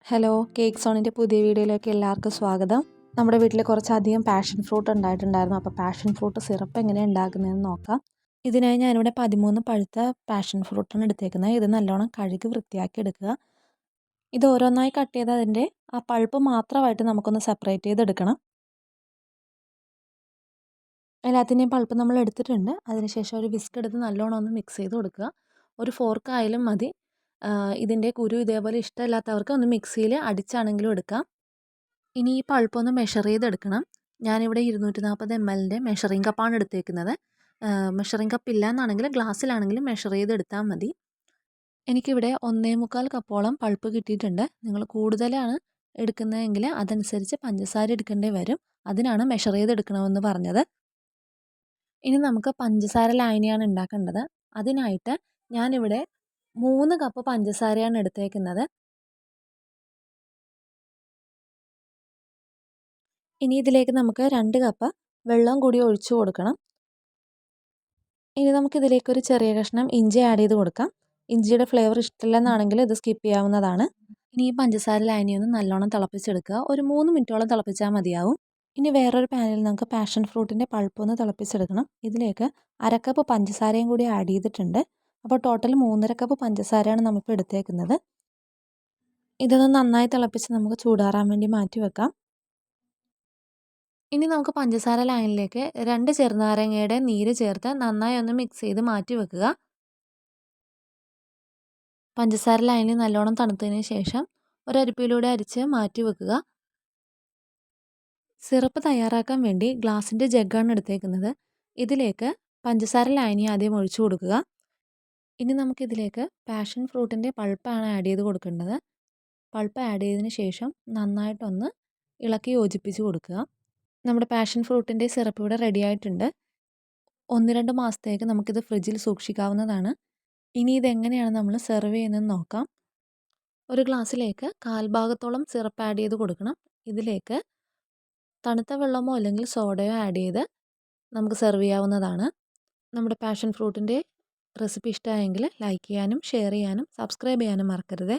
Hello, cake സോണിൻ്റെ പുതിയ വീഡിയോയിലേക്ക് എല്ലാവർക്കും സ്വാഗതം. നമ്മുടെ വീട്ടിൽ കുറച്ചധികം പാഷൻ ഫ്രൂട്ട് ഉണ്ടായിട്ടുണ്ടായിരുന്നു. അപ്പോൾ പാഷൻ ഫ്രൂട്ട് സിറപ്പ് എങ്ങനെയാണ് ഉണ്ടാക്കുന്നതെന്ന് നോക്കാം. ഇതിനായി ഞാനിവിടെ 13 പഴുത്ത പാഷൻ ഫ്രൂട്ടാണ് എടുത്തേക്കുന്നത്. ഇത് നല്ലോണം കഴുകി വൃത്തിയാക്കി എടുക്കുക. ഇത് ഓരോന്നായി കട്ട് ചെയ്ത് അതിൻ്റെ ആ പൾപ്പ് മാത്രമായിട്ട് നമുക്കൊന്ന് സെപ്പറേറ്റ് ചെയ്തെടുക്കണം. എല്ലാത്തിൻ്റെയും പൾപ്പ് നമ്മൾ എടുത്തിട്ടുണ്ട്. അതിനുശേഷം ഒരു വിസ്ക് എടുത്ത് നല്ലോണം ഒന്ന് മിക്സ് ചെയ്ത് കൊടുക്കുക. ഒരു ഫോർക്ക് ആയാലും മതി. ഇതിൻ്റെ കുരു ഇതേപോലെ ഇഷ്ടമില്ലാത്തവർക്ക് ഒന്ന് മിക്സിയിൽ അടിച്ചാണെങ്കിലും എടുക്കാം. ഇനി ഈ പൾപ്പൊന്ന് മെഷർ ചെയ്തെടുക്കണം. ഞാനിവിടെ 240 ml മെഷറിംഗ് കപ്പാണ് എടുത്തേക്കുന്നത്. മെഷറിംഗ് കപ്പ് ഇല്ല എന്നാണെങ്കിൽ ഗ്ലാസ്സിലാണെങ്കിലും മെഷർ ചെയ്തെടുത്താൽ മതി. എനിക്കിവിടെ 1.25 കപ്പോളം പൾപ്പ് കിട്ടിയിട്ടുണ്ട്. നിങ്ങൾ കൂടുതലാണ് എടുക്കുന്നതെങ്കിൽ അതനുസരിച്ച് പഞ്ചസാര എടുക്കേണ്ടി വരും. അതിനാണ് മെഷർ ചെയ്തെടുക്കണമെന്ന് പറഞ്ഞത്. ഇനി നമുക്ക് പഞ്ചസാര ലായനിയാണ് ഉണ്ടാക്കേണ്ടത്. അതിനായിട്ട് ഞാനിവിടെ 3 കപ്പ് പഞ്ചസാരയാണ് എടുത്തേക്കുന്നത്. ഇനി ഇതിലേക്ക് നമുക്ക് 2 കപ്പ് വെള്ളം കൂടി ഒഴിച്ചു കൊടുക്കണം. ഇനി നമുക്കിതിലേക്ക് ഒരു ചെറിയ കഷ്ണം ഇഞ്ചി ആഡ് ചെയ്ത് കൊടുക്കാം. ഇഞ്ചിയുടെ ഫ്ലേവർ ഇഷ്ടമില്ലെന്നാണെങ്കിൽ ഇത് സ്കിപ്പ് ചെയ്യാവുന്നതാണ്. ഇനി ഈ പഞ്ചസാര ലായനി ഒന്ന് നല്ലോണം തിളപ്പിച്ചെടുക്കുക. ഒരു 3 മിനിറ്റോളം തിളപ്പിച്ചാൽ മതിയാവും. ഇനി വേറൊരു പാനിൽ നമുക്ക് പാഷൻ ഫ്രൂട്ടിൻ്റെ പൾപ്പ് ഒന്ന് തിളപ്പിച്ചെടുക്കണം. ഇതിലേക്ക് 1/2 കപ്പ് പഞ്ചസാരയും കൂടി ആഡ് ചെയ്തിട്ടുണ്ട്. അപ്പോൾ ടോട്ടൽ 3.5 കപ്പ് പഞ്ചസാരയാണ് നമ്മളിപ്പോൾ എടുത്തേക്കുന്നത്. ഇതൊന്ന് നന്നായി തിളപ്പിച്ച് നമുക്ക് ചൂടാറാൻ വേണ്ടി മാറ്റി വെക്കാം. ഇനി നമുക്ക് പഞ്ചസാര ലായനിലേക്ക് 2 ചെറുനാരങ്ങയുടെ നീര് ചേർത്ത് നന്നായി ഒന്ന് മിക്സ് ചെയ്ത് മാറ്റി വെക്കുക. പഞ്ചസാര ലായനി നല്ലോണം തണുത്തതിന് ശേഷം ഒരരിപ്പയിലൂടെ അരിച്ച് മാറ്റി വെക്കുക. സിറപ്പ് തയ്യാറാക്കാൻ വേണ്ടി ഗ്ലാസിൻ്റെ ജഗ്ഗാണ് എടുത്തേക്കുന്നത്. ഇതിലേക്ക് പഞ്ചസാര ലായനി ആദ്യം ഒഴിച്ചു കൊടുക്കുക. ഇനി നമുക്കിതിലേക്ക് പാഷൻ ഫ്രൂട്ടിൻ്റെ പൾപ്പാണ് ആഡ് ചെയ്ത് കൊടുക്കേണ്ടത്. പൾപ്പ് ആഡ് ചെയ്തതിന് ശേഷം നന്നായിട്ടൊന്ന് ഇളക്കി യോജിപ്പിച്ച് കൊടുക്കുക. നമ്മുടെ പാഷൻ ഫ്രൂട്ടിൻ്റെ സിറപ്പ് ഇവിടെ റെഡി ആയിട്ടുണ്ട്. 1-2 മാസത്തേക്ക് നമുക്കിത് ഫ്രിഡ്ജിൽ സൂക്ഷിക്കാവുന്നതാണ്. ഇനി ഇതെങ്ങനെയാണ് നമ്മൾ സെർവ് ചെയ്യുന്നതെന്ന് നോക്കാം. ഒരു ഗ്ലാസ്സിലേക്ക് 1/4 ഭാഗത്തോളം സിറപ്പ് ആഡ് ചെയ്ത് കൊടുക്കണം. ഇതിലേക്ക് തണുത്ത വെള്ളമോ അല്ലെങ്കിൽ സോഡയോ ആഡ് ചെയ്ത് നമുക്ക് സെർവ് ചെയ്യാവുന്നതാണ്. നമ്മുടെ പാഷൻ ഫ്രൂട്ടിൻ്റെ റെസിപ്പി ഇഷ്ടമായെങ്കിൽ ലൈക്ക് ചെയ്യാനും ഷെയർ ചെയ്യാനും സബ്സ്ക്രൈബ് ചെയ്യാനും മറക്കരുത്.